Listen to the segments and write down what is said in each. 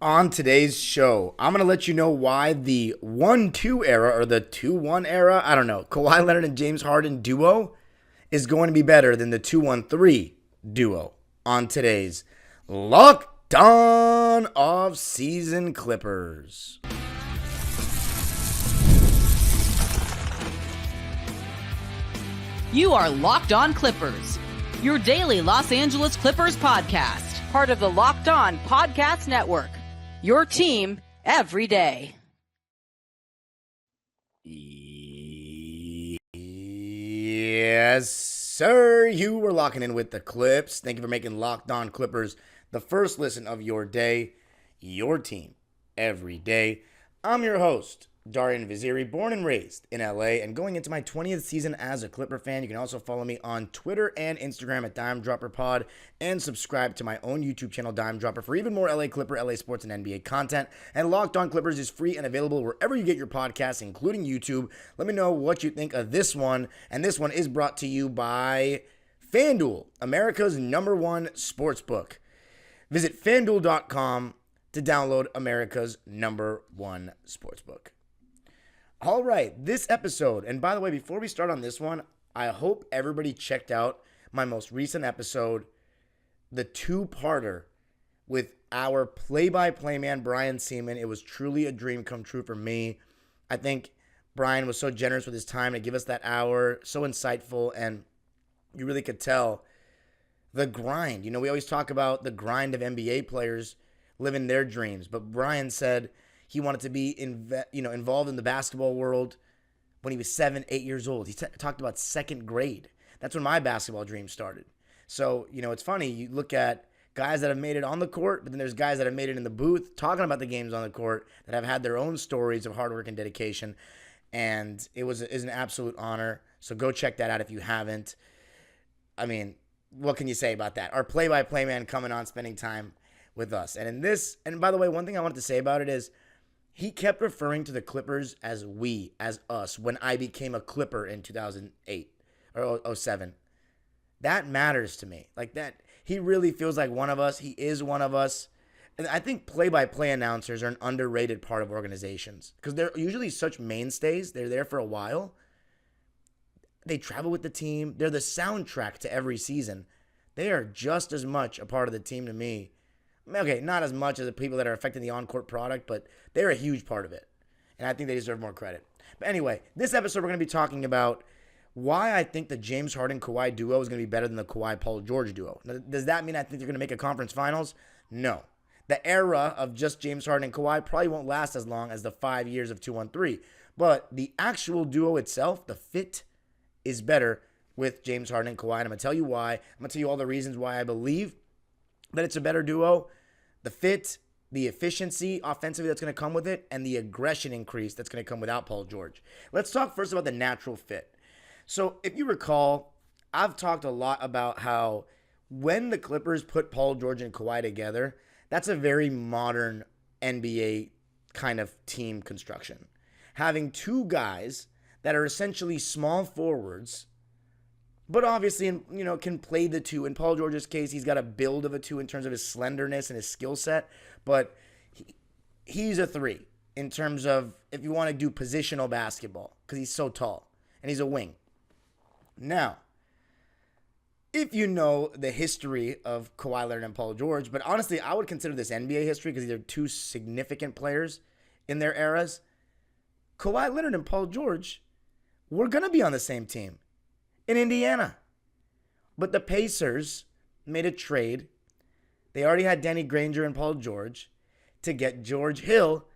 On today's show, I'm going to let you know why the 1-2 era or the 2-1 era, I don't know, Kawhi Leonard and James Harden duo is going to be better than the 2-1-3 duo on today's Locked On Off-Season Clippers. You are Locked On Clippers, your daily Los Angeles Clippers podcast, part of the Locked On Podcast Network. Your team every day. Yes, sir. You were locking in with the Clips. Thank you for making Locked On Clippers the first listen of your day, your team every day. I'm your host, Darian Vaziri, born and raised in LA and going into my 20th season as a Clipper fan. You can also follow me on Twitter and Instagram at Dime Dropper Pod and subscribe to my own YouTube channel, Dime Dropper, for even more LA Clipper, LA Sports, and NBA content. And Locked On Clippers is free and available wherever you get your podcasts, including YouTube. Let me know what you think of this one. And this one is brought to you by FanDuel, America's #1 sportsbook. Visit FanDuel.com to download America's #1 sportsbook. All right, this episode, and by the way, before we start on this one, I hope everybody checked out my most recent episode, the two-parter with our play-by-play man, Brian Seaman. It was truly a dream come true for me. I think Brian was so generous with his time to give us that hour, so insightful, and you really could tell the grind. You know, we always talk about the grind of NBA players living their dreams, but Brian said he wanted to be involved in the basketball world when he was 7, 8 years old. He talked about second grade. That's when my basketball dream started. So, it's funny. You look at guys that have made it on the court, but then there's guys that have made it in the booth talking about the games on the court that have had their own stories of hard work and dedication. And is an absolute honor. So go check that out if you haven't. I mean, what can you say about that? Our play-by-play man coming on, spending time with us. And by the way, one thing I wanted to say about it is, he kept referring to the Clippers as we, as us, when I became a Clipper in 2008 or 2007. That matters to me. Like that, he really feels like one of us. He is one of us. And I think play-by-play announcers are an underrated part of organizations because they're usually such mainstays. They're there for a while. They travel with the team. They're the soundtrack to every season. They are just as much a part of the team to me. Okay, not as much as the people that are affecting the on-court product, but they're a huge part of it. And I think they deserve more credit. But anyway, this episode we're going to be talking about why I think the James Harden Kawhi duo is going to be better than the Kawhi Paul George duo. Now, does that mean I think they're going to make a conference finals? No. The era of just James Harden and Kawhi probably won't last as long as the 5 years of 2-1-3. But the actual duo itself, the fit, is better with James Harden and Kawhi. And I'm going to tell you why. I'm going to tell you all the reasons why I believe that it's a better duo. The fit, the efficiency offensively that's going to come with it, and the aggression increase that's going to come without Paul George. Let's talk first about the natural fit. So if you recall, I've talked a lot about how when the Clippers put Paul George and Kawhi together, that's a very modern NBA kind of team construction. Having two guys that are essentially small forwards, but obviously, can play the two. In Paul George's case, he's got a build of a two in terms of his slenderness and his skill set. But he's a 3 in terms of if you want to do positional basketball because he's so tall and he's a wing. Now, if you know the history of Kawhi Leonard and Paul George, but honestly, I would consider this NBA history because they're two significant players in their eras. Kawhi Leonard and Paul George were going to be on the same team in Indiana. But the Pacers made a trade. They already had Danny Granger and Paul George to get George Hill.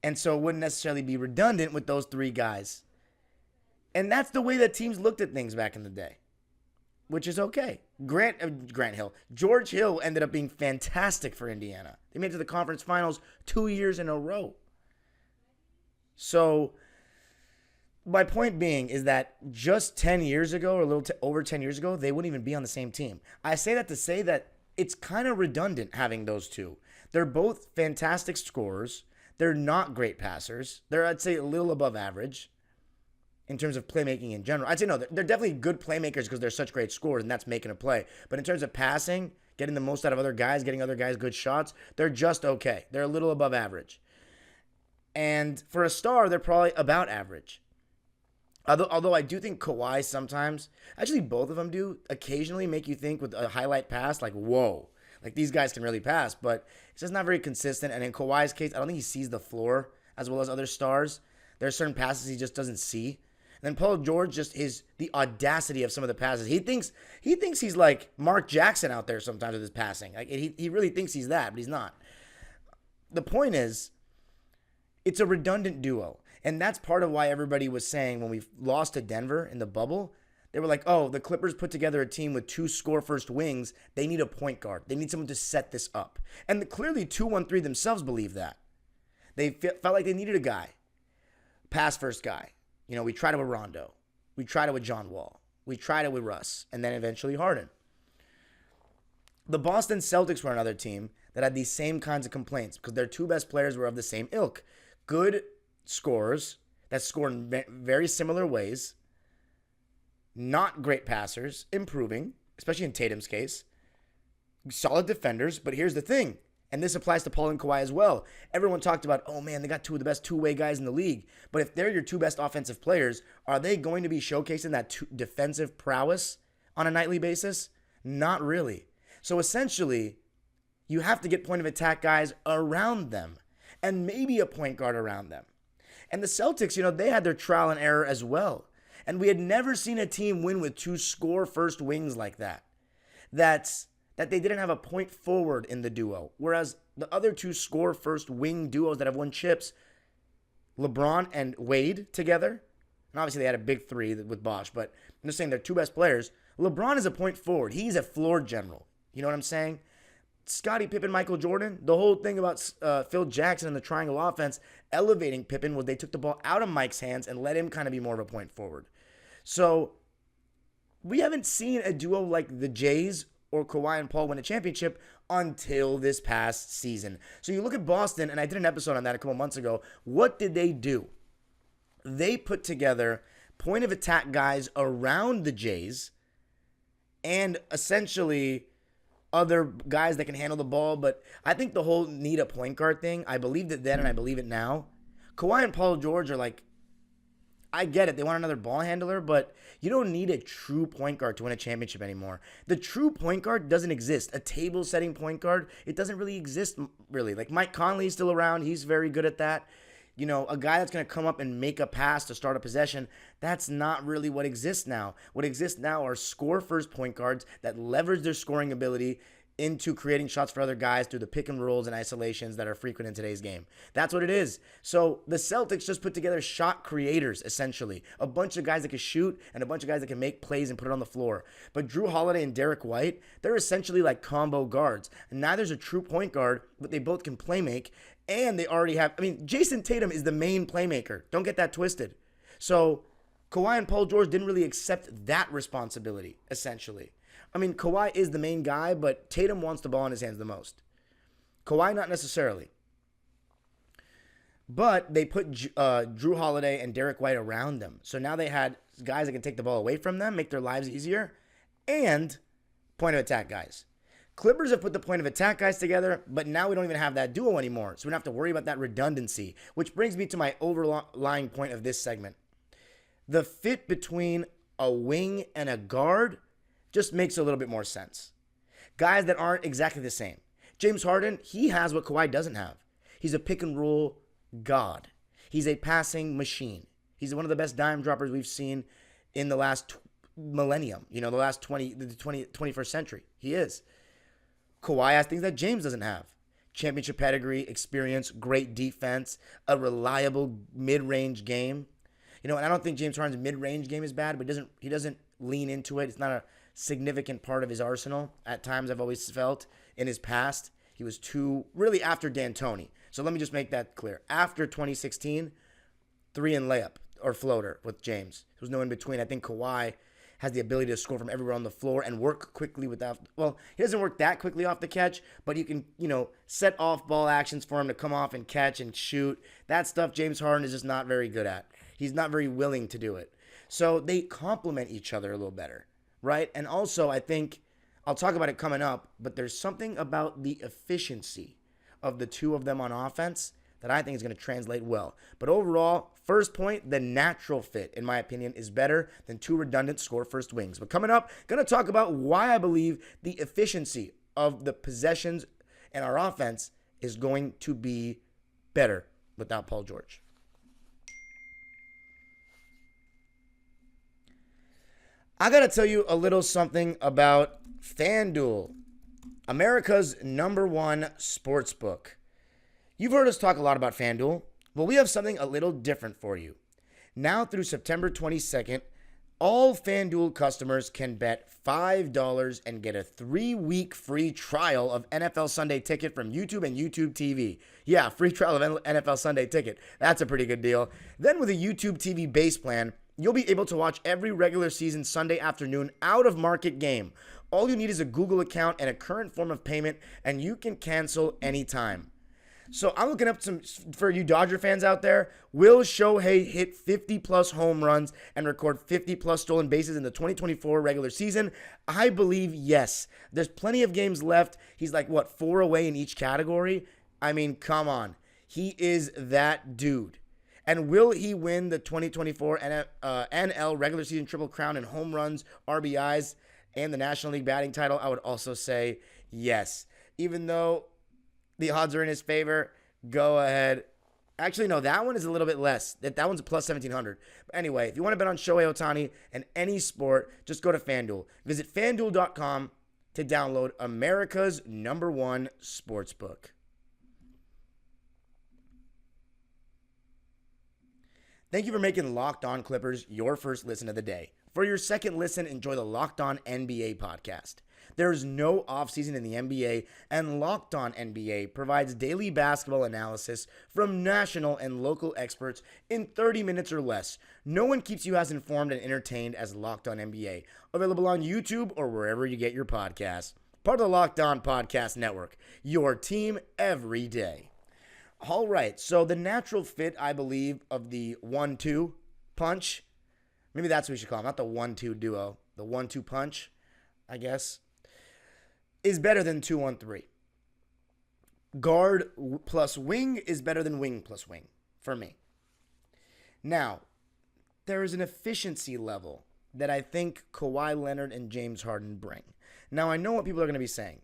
And so it wouldn't necessarily be redundant with those 3 guys. And that's the way that teams looked at things back in the day, which is okay. George Hill ended up being fantastic for Indiana. They made it to the conference finals 2 years in a row. So my point being is that just 10 years ago, or a little over 10 years ago, they wouldn't even be on the same team. I say that to say that it's kind of redundant having those two. They're both fantastic scorers. They're not great passers. They're, I'd say, a little above average in terms of playmaking in general. I'd say no, they're definitely good playmakers because they're such great scorers, and that's making a play. But in terms of passing, getting the most out of other guys, getting other guys good shots. They're just okay. They're a little above average. And for a star, they're probably about average. Although I do think Kawhi sometimes, actually both of them do, occasionally make you think with a highlight pass, like, whoa. Like, these guys can really pass. But it's just not very consistent. And in Kawhi's case, I don't think he sees the floor as well as other stars. There are certain passes he just doesn't see. And then Paul George just is the audacity of some of the passes. He thinks he's like Mark Jackson out there sometimes with his passing. Like he really thinks he's that, but he's not. The point is, it's a redundant duo. And that's part of why everybody was saying when we lost to Denver in the bubble, they were like, oh, the Clippers put together a team with 2 score-first wings. They need a point guard. They need someone to set this up. And clearly 2-1-3 themselves believe that. They felt like they needed a guy. Pass-first guy. We tried it with Rondo. We tried it with John Wall. We tried it with Russ. And then eventually Harden. The Boston Celtics were another team that had these same kinds of complaints because their 2 best players were of the same ilk. Good scorers that score in very similar ways. Not great passers. Improving, especially in Tatum's case. Solid defenders. But here's the thing. And this applies to Paul and Kawhi as well. Everyone talked about, oh man, they got 2 of the best two-way guys in the league. But if they're your 2 best offensive players, are they going to be showcasing that defensive prowess on a nightly basis? Not really. So essentially, you have to get point of attack guys around them. And maybe a point guard around them. And the Celtics, they had their trial and error as well. And we had never seen a team win with 2 score-first wings like that. That they didn't have a point forward in the duo. Whereas the other 2 score-first wing duos that have won chips, LeBron and Wade together, and obviously they had a big 3 with Bosh, but I'm just saying they're 2 best players. LeBron is a point forward. He's a floor general. You know what I'm saying? Scottie Pippen, Michael Jordan, the whole thing about Phil Jackson and the triangle offense elevating Pippen was they took the ball out of Mike's hands and let him kind of be more of a point forward. So we haven't seen a duo like the Jays or Kawhi and Paul win a championship until this past season. So you look at Boston, and I did an episode on that a couple months ago. What did they do? They put together point of attack guys around the Jays and essentially other guys that can handle the ball. But I think the whole need a point guard thing, I believed it then and I believe it now. Kawhi and Paul George are like, I get it. They want another ball handler, but you don't need a true point guard to win a championship anymore. The true point guard doesn't exist. A table-setting point guard, it doesn't really exist, really. Like Mike Conley's still around. He's very good at that. A guy that's going to come up and make a pass to start a possession, that's not really what exists now. What exists now are score-first point guards that leverage their scoring ability into creating shots for other guys through the pick and rolls and isolations that are frequent in today's game. That's what it is. So the Celtics just put together shot creators, essentially. A bunch of guys that can shoot and a bunch of guys that can make plays and put it on the floor. But Drew Holiday and Derek White, they're essentially like combo guards. And neither's a true point guard, but they both can play make. And they already have, Jason Tatum is the main playmaker. Don't get that twisted. So Kawhi and Paul George didn't really accept that responsibility, essentially. Kawhi is the main guy, but Tatum wants the ball in his hands the most. Kawhi, not necessarily. But they put Drew Holiday and Derek White around them. So now they had guys that can take the ball away from them, make their lives easier, and point of attack guys. Clippers have put the point of attack guys together, but now we don't even have that duo anymore. So we don't have to worry about that redundancy, which brings me to my overlying point of this segment. The fit between a wing and a guard just makes a little bit more sense. Guys that aren't exactly the same. James Harden, he has what Kawhi doesn't have. He's a pick and roll god. He's a passing machine. He's one of the best dime droppers we've seen in the last millennium. The last 21st century. He is. Kawhi has things that James doesn't have. Championship pedigree, experience, great defense, a reliable mid-range game. And I don't think James Harden's mid-range game is bad, but he doesn't lean into it. It's not a significant part of his arsenal. At times, I've always felt in his past, he was really after D'Antoni. So let me just make that clear. After 2016, 3 and layup or floater with James. There was no in between. I think Kawhi has the ability to score from everywhere on the floor and work quickly without, he doesn't work that quickly off the catch, but you can, set off ball actions for him to come off and catch and shoot. That stuff James Harden is just not very good at. He's not very willing to do it. So they complement each other a little better. Right? And also, I think I'll talk about it coming up, but there's something about the efficiency of the two of them on offense that I think is going to translate well. But overall, first point, the natural fit, in my opinion, is better than two redundant score-first wings. But coming up, going to talk about why I believe the efficiency of the possessions and our offense is going to be better without Paul George. I got to tell you a little something about FanDuel, America's #1 sportsbook. You've heard us talk a lot about FanDuel. Well, we have something a little different for you. Now through September 22nd, all FanDuel customers can bet $5 and get a 3-week free trial of NFL Sunday Ticket from YouTube and YouTube TV. Yeah, free trial of NFL Sunday Ticket. That's a pretty good deal. Then with a YouTube TV base plan, you'll be able to watch every regular season Sunday afternoon out-of-market game. All you need is a Google account and a current form of payment, and you can cancel anytime. So I'm looking up for you Dodger fans out there. Will Shohei hit 50-plus home runs and record 50-plus stolen bases in the 2024 regular season? I believe yes. There's plenty of games left. He's like, 4 away in each category? I mean, come on. He is that dude. And will he win the 2024 NL regular season Triple Crown in home runs, RBIs, and the National League batting title? I would also say yes. Even though the odds are in his favor, go ahead. Actually, no, that one is a little bit less. That one's a plus 1,700. But anyway, if you want to bet on Shohei Ohtani and any sport, just go to FanDuel. Visit FanDuel.com to download America's #1 sportsbook. Thank you for making Locked On Clippers your first listen of the day. For your second listen, enjoy the Locked On NBA podcast. There is no offseason in the NBA, and Locked On NBA provides daily basketball analysis from national and local experts in 30 minutes or less. No one keeps you as informed and entertained as Locked On NBA. Available on YouTube or wherever you get your podcasts. Part of the Locked On Podcast Network. Your team every day. All right, so the natural fit, I believe, of the 1-2 punch, maybe that's what we should call it, not the 1-2 duo, the 1-2 punch, I guess, is better than 2-1-3. Guard plus wing is better than wing plus wing, for me. Now, there is an efficiency level that I think Kawhi Leonard and James Harden bring. Now, I know what people are going to be saying.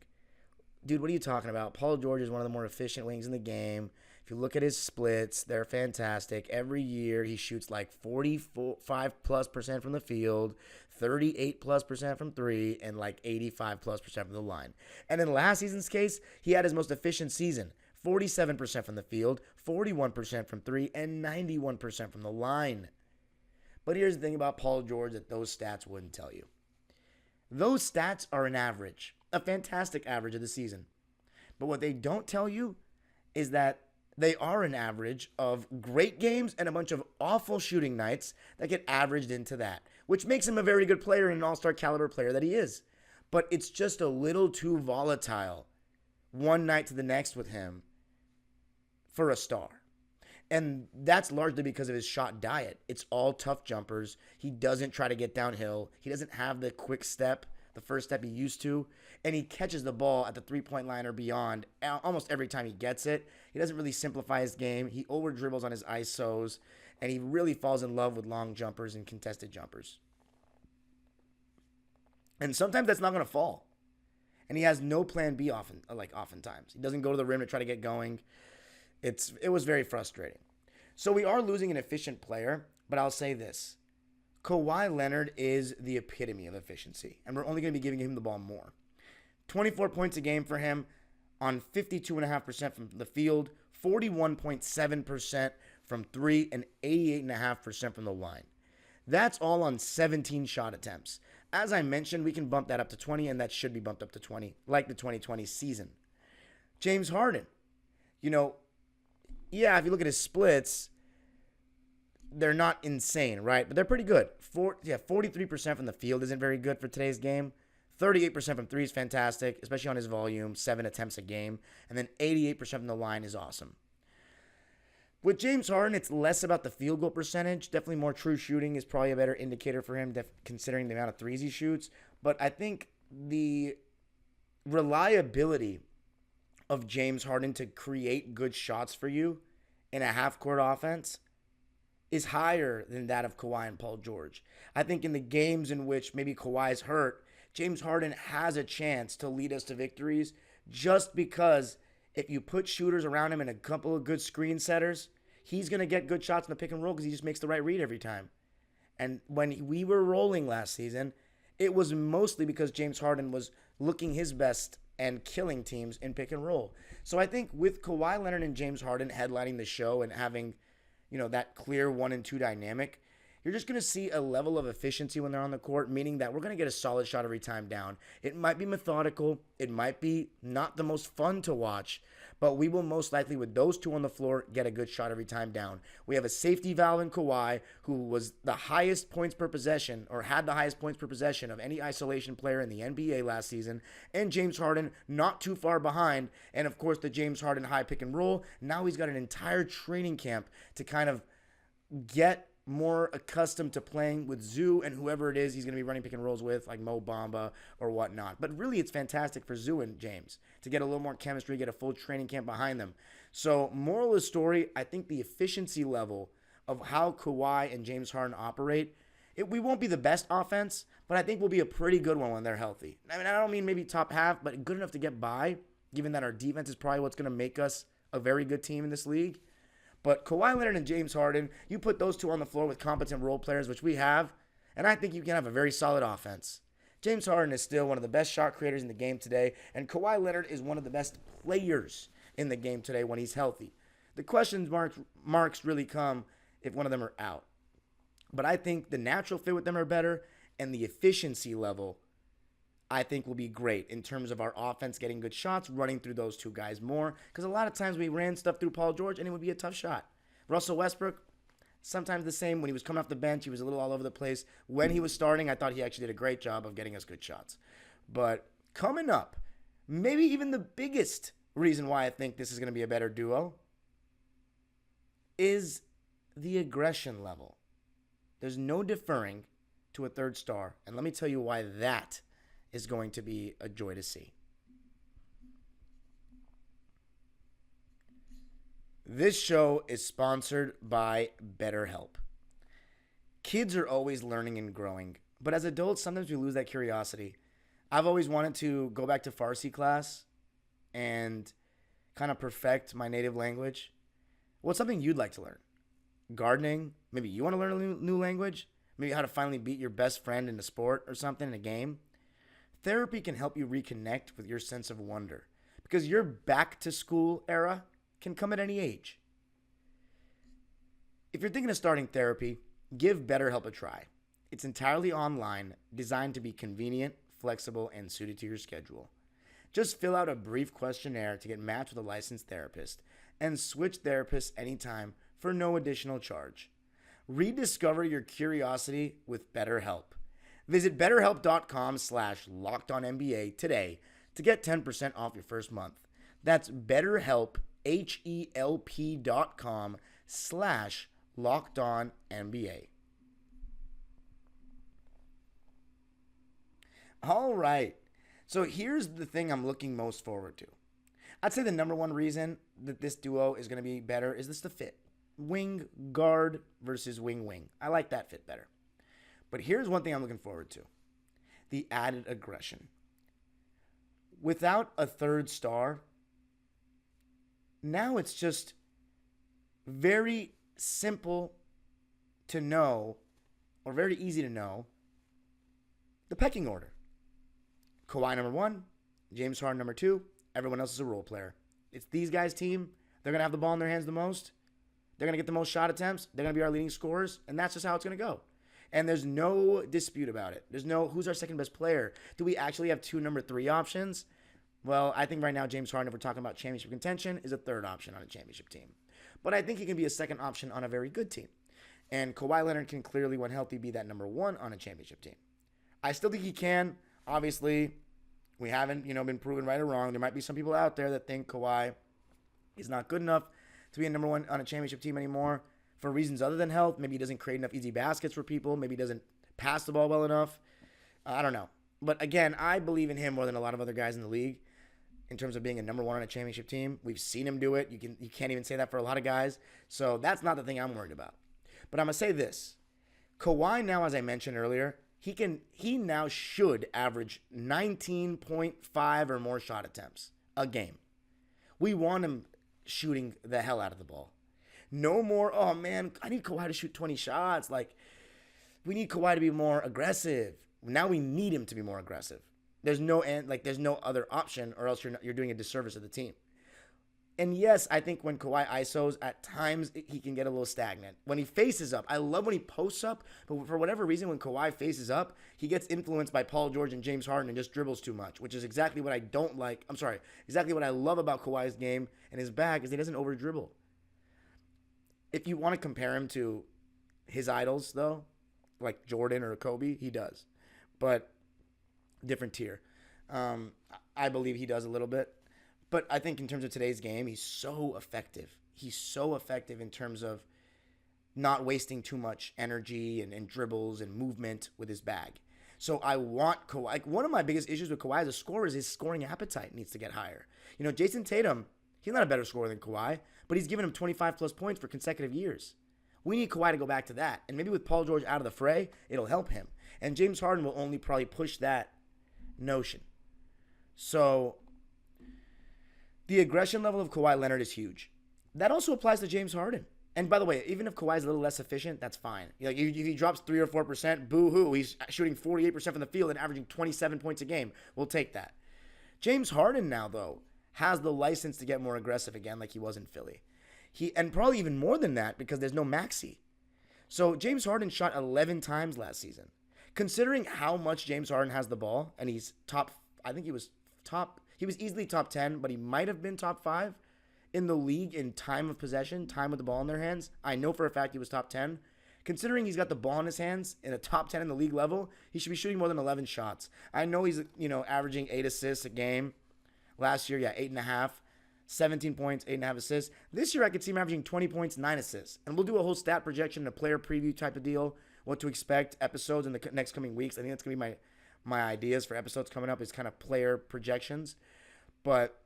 Dude, what are you talking about? Paul George is one of the more efficient wings in the game. If you look at his splits, they're fantastic. Every year he shoots like 45+% from the field, 38+% from three, and like 85+% from the line. And in last season's case, he had his most efficient season. 47% from the field, 41% from three, and 91% from the line. But here's the thing about Paul George that those stats wouldn't tell you. Those stats are an average, a fantastic average of the season. But what they don't tell you is that they are an average of great games and a bunch of awful shooting nights that get averaged into that, which makes him a very good player and an all-star caliber player that he is. But it's just a little too volatile one night to the next with him for a star. And that's largely because of his shot diet. It's all tough jumpers. He doesn't try to get downhill. He doesn't have the quick step, the first step he used to. And he catches the ball at the three-point line or beyond almost every time he gets it. He doesn't really simplify his game. He over-dribbles on his ISOs. And he really falls in love with long jumpers and contested jumpers. And sometimes that's not going to fall. And he has no plan B oftentimes. He doesn't go to the rim to try to get going. It was very frustrating. So we are losing an efficient player, but I'll say this. Kawhi Leonard is the epitome of efficiency, and we're only going to be giving him the ball more. 24 points a game for him on 52.5% from the field, 41.7% from three, and 88.5% from the line. That's all on 17 shot attempts. As I mentioned, we can bump that up to 20, and that should be bumped up to 20, like the 2020 season. James Harden, if you look at his splits, they're not insane, right? But they're pretty good. 43% from the field isn't very good for today's game. 38% from three is fantastic, especially on his volume, 7 attempts a game. And then 88% from the line is awesome. With James Harden, it's less about the field goal percentage. Definitely more true shooting is probably a better indicator for him, considering the amount of threes he shoots. But I think the reliability of James Harden to create good shots for you in a half-court offense is higher than that of Kawhi and Paul George. I think in the games in which maybe Kawhi's hurt, James Harden has a chance to lead us to victories just because if you put shooters around him and a couple of good screen setters, he's going to get good shots in the pick and roll because he just makes the right read every time. And when we were rolling last season, it was mostly because James Harden was looking his best and killing teams in pick and roll. So I think with Kawhi Leonard and James Harden headlining the show and having, that clear 1 and 2 dynamic, you're just going to see a level of efficiency when they're on the court, meaning that we're going to get a solid shot every time down. It might be methodical. It might be not the most fun to watch, but we will most likely, with those two on the floor, get a good shot every time down. We have a safety valve in Kawhi, who was the highest points per possession, or had the highest points per possession of any isolation player in the NBA last season, and James Harden not too far behind, and of course the James Harden high pick and roll. Now he's got an entire training camp to kind of get more accustomed to playing with Zoo and whoever it is he's going to be running pick and rolls with, like Mo Bamba or whatnot. But really, it's fantastic for Zoo and James to get a little more chemistry, get a full training camp behind them. So, moral of the story, I think the efficiency level of how Kawhi and James Harden operate, we won't be the best offense, but I think we'll be a pretty good one when they're healthy. I mean, I don't mean maybe top half, but good enough to get by, given that our defense is probably what's going to make us a very good team in this league. But Kawhi Leonard and James Harden, you put those two on the floor with competent role players, which we have, and I think you can have a very solid offense. James Harden is still one of the best shot creators in the game today, and Kawhi Leonard is one of the best players in the game today when he's healthy. The question marks really come if one of them are out. But I think the natural fit with them are better, and the efficiency level I think will be great in terms of our offense getting good shots, running through those two guys more. Because a lot of times we ran stuff through Paul George and it would be a tough shot. Russell Westbrook, sometimes the same. When he was coming off the bench, he was a little all over the place. When he was starting, I thought he actually did a great job of getting us good shots. But coming up, maybe even the biggest reason why I think this is going to be a better duo is the aggression level. There's no deferring to a third star. And let me tell you why that is going to be a joy to see. This show is sponsored by BetterHelp. Kids are always learning and growing, but as adults, sometimes we lose that curiosity. I've always wanted to go back to Farsi class and kind of perfect my native language. What's something you'd like to learn? Gardening? Maybe you want to learn a new language? Maybe how to finally beat your best friend in a sport or something in a game? Therapy can help you reconnect with your sense of wonder because your back-to-school era can come at any age. If you're thinking of starting therapy, give BetterHelp a try. It's entirely online, designed to be convenient, flexible, and suited to your schedule. Just fill out a brief questionnaire to get matched with a licensed therapist and switch therapists anytime for no additional charge. Rediscover your curiosity with BetterHelp. Visit BetterHelp.com/LockedOnNBA today to get 10% off your first month. That's BetterHelp, HELP.com/LockedOnNBA. All right. So here's the thing I'm looking most forward to. I'd say the number one reason that this duo is going to be better is the fit. Wing guard versus wing. I like that fit better. But here's one thing I'm looking forward to. The added aggression. Without a third star, now it's just very simple to know, or very easy to know, the pecking order. Kawhi number 1, James Harden number 2, everyone else is a role player. It's these guys' team. They're going to have the ball in their hands the most. They're going to get the most shot attempts. They're going to be our leading scorers, and that's just how it's going to go. And there's no dispute about it. There's no, who's our second best player? Do we actually have 2 number 3 options? Well, I think right now James Harden, if we're talking about championship contention, is a third option on a championship team. But I think he can be a second option on a very good team. And Kawhi Leonard can clearly, when healthy, be that number 1 on a championship team. I still think he can. Obviously, we haven't, been proven right or wrong. There might be some people out there that think Kawhi is not good enough to be a number 1 on a championship team anymore. For reasons other than health. Maybe he doesn't create enough easy baskets for people. Maybe he doesn't pass the ball well enough. I don't know. But again, I believe in him more than a lot of other guys in the league in terms of being a number one on a championship team. We've seen him do it. You can't even say that for a lot of guys. So that's not the thing I'm worried about. But I'm going to say this. Kawhi now, as I mentioned earlier, he now should average 19.5 or more shot attempts a game. We want him shooting the hell out of the ball. No more, oh man, I need Kawhi to shoot 20 shots. Like, we need Kawhi to be more aggressive. Now we need him to be more aggressive. There's no other option, or else you're doing a disservice to the team. And yes, I think when Kawhi ISOs, at times he can get a little stagnant. When he faces up, I love when he posts up, but for whatever reason, when Kawhi faces up, he gets influenced by Paul George and James Harden and just dribbles too much, which is exactly what I don't like. Exactly what I love about Kawhi's game and his bag is he doesn't over dribble. If you want to compare him to his idols, though, like Jordan or Kobe, he does. But different tier. I believe he does a little bit. But I think in terms of today's game, he's so effective. He's so effective in terms of not wasting too much energy and dribbles and movement with his bag. So I want Kawhi. Like, one of my biggest issues with Kawhi as a scorer is his scoring appetite needs to get higher. You know, Jason Tatum, he's not a better scorer than Kawhi, but he's given him 25 plus points for consecutive years. We need Kawhi to go back to that. And maybe with Paul George out of the fray, it'll help him. And James Harden will only probably push that notion. So the aggression level of Kawhi Leonard is huge. That also applies to James Harden. And by the way, even if Kawhi's a little less efficient, that's fine. Like, if he drops 3 or 4%, boo-hoo. He's shooting 48% from the field and averaging 27 points a game. We'll take that. James Harden now, though, has the license to get more aggressive again like he was in Philly. And probably even more than that because there's no Maxey. So James Harden shot 11 times last season. Considering how much James Harden has the ball, and he's he was easily top 10, but he might have been top 5 in the league in time of possession, time with the ball in their hands. I know for a fact he was top 10. Considering he's got the ball in his hands in a top 10 in the league level, he should be shooting more than 11 shots. I know he's, averaging 8 assists a game. Last year, 8.5. 17 points, 8.5 assists. This year, I could see him averaging 20 points, 9 assists. And we'll do a whole stat projection, a player preview type of deal, what to expect, episodes in the next coming weeks. I think that's going to be my ideas for episodes coming up is kind of player projections. But,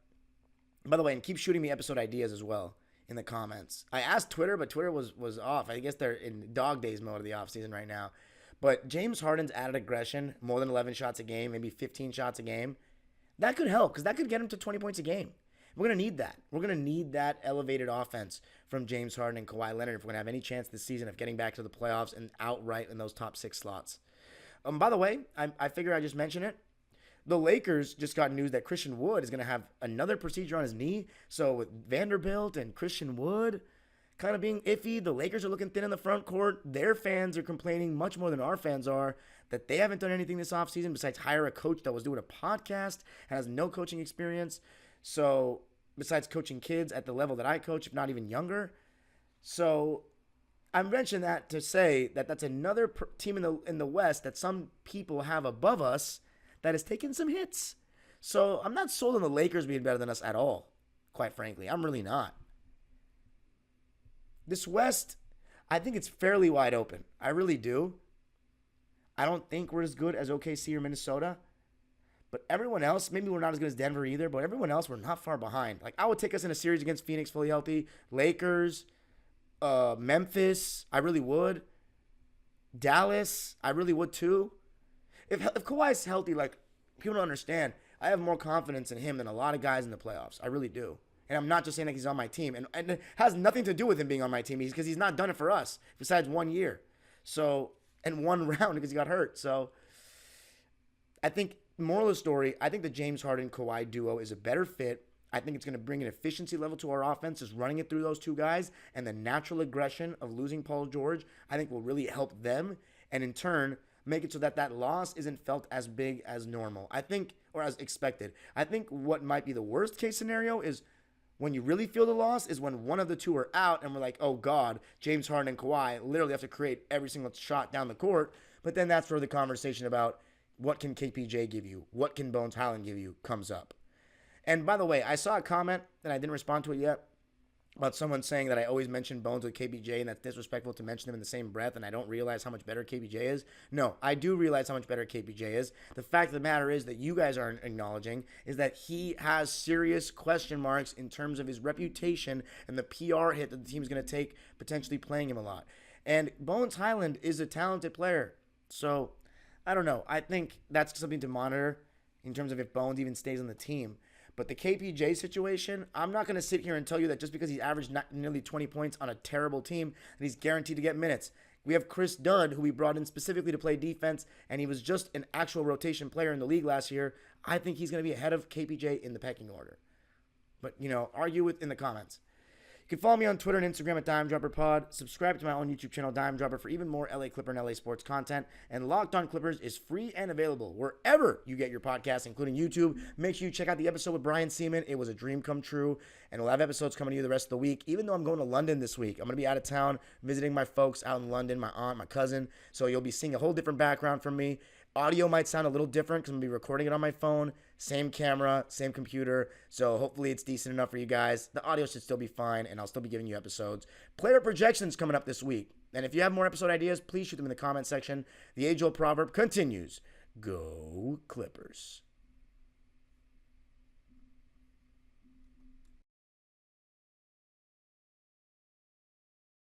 by the way, and keep shooting me episode ideas as well in the comments. I asked Twitter, but Twitter was off. I guess they're in dog days mode of the offseason right now. But James Harden's added aggression, more than 11 shots a game, maybe 15 shots a game, that could help because that could get him to 20 points a game. We're going to need that. We're going to need that elevated offense from James Harden and Kawhi Leonard if we're going to have any chance this season of getting back to the playoffs and outright in those top 6 slots. By the way, I figure I just mentioned it. The Lakers just got news that Christian Wood is going to have another procedure on his knee. So with Vanderbilt and Christian Wood kind of being iffy, the Lakers are looking thin in the front court. Their fans are complaining much more than our fans are that they haven't done anything this offseason besides hire a coach that was doing a podcast and has no coaching experience. So besides coaching kids at the level that I coach, if not even younger. So I mentioned that to say that that's another team in the West that some people have above us that has taken some hits. So I'm not sold on the Lakers being better than us at all, quite frankly. I'm really not. This West, I think it's fairly wide open. I really do. I don't think we're as good as OKC or Minnesota. But everyone else, maybe we're not as good as Denver either, but everyone else, we're not far behind. Like, I would take us in a series against Phoenix fully healthy. Lakers, Memphis, I really would. Dallas, I really would too. If Kawhi's healthy, like, people don't understand, I have more confidence in him than a lot of guys in the playoffs. I really do. And I'm not just saying that he's on my team. And it has nothing to do with him being on my team because he's not done it for us besides 1 year. So, and 1 round because he got hurt. So, I think, moral of the story, I think the James Harden-Kawhi duo is a better fit. I think it's going to bring an efficiency level to our offense, just running it through those two guys. And the natural aggression of losing Paul George, I think will really help them. And in turn, make it so that that loss isn't felt as big as normal. I think, or as expected. I think what might be the worst case scenario is when you really feel the loss is when one of the two are out and we're like, oh God, James Harden and Kawhi literally have to create every single shot down the court. But then that's where the conversation about what can KPJ give you, what can Bones Highland give you comes up. And by the way, I saw a comment and I didn't respond to it yet about someone saying that I always mention Bones with KPJ and that's disrespectful to mention them in the same breath and I don't realize how much better KPJ is. No, I do realize how much better KPJ is. The fact of the matter is that you guys aren't acknowledging is that he has serious question marks in terms of his reputation and the PR hit that the team's going to take potentially playing him a lot. And Bones Hyland is a talented player. So, I don't know. I think that's something to monitor in terms of if Bones even stays on the team. But the KPJ situation, I'm not going to sit here and tell you that just because he averaged nearly 20 points on a terrible team, that he's guaranteed to get minutes. We have Chris Dunn, who we brought in specifically to play defense, and he was just an actual rotation player in the league last year. I think he's going to be ahead of KPJ in the pecking order. But, argue in the comments. You can follow me on Twitter and Instagram at DimeDropperPod. Subscribe to my own YouTube channel, Dime Dropper, for even more LA Clipper and LA sports content. And Locked On Clippers is free and available wherever you get your podcasts, including YouTube. Make sure you check out the episode with Brian Seaman. It was a dream come true. And we'll have episodes coming to you the rest of the week, even though I'm going to London this week. I'm going to be out of town visiting my folks out in London, my aunt, my cousin. So you'll be seeing a whole different background from me. Audio might sound a little different because I'm going to be recording it on my phone. Same camera, same computer. So hopefully it's decent enough for you guys. The audio should still be fine, and I'll still be giving you episodes. Player projections coming up this week. And if you have more episode ideas, please shoot them in the comment section. The age-old proverb continues. Go Clippers.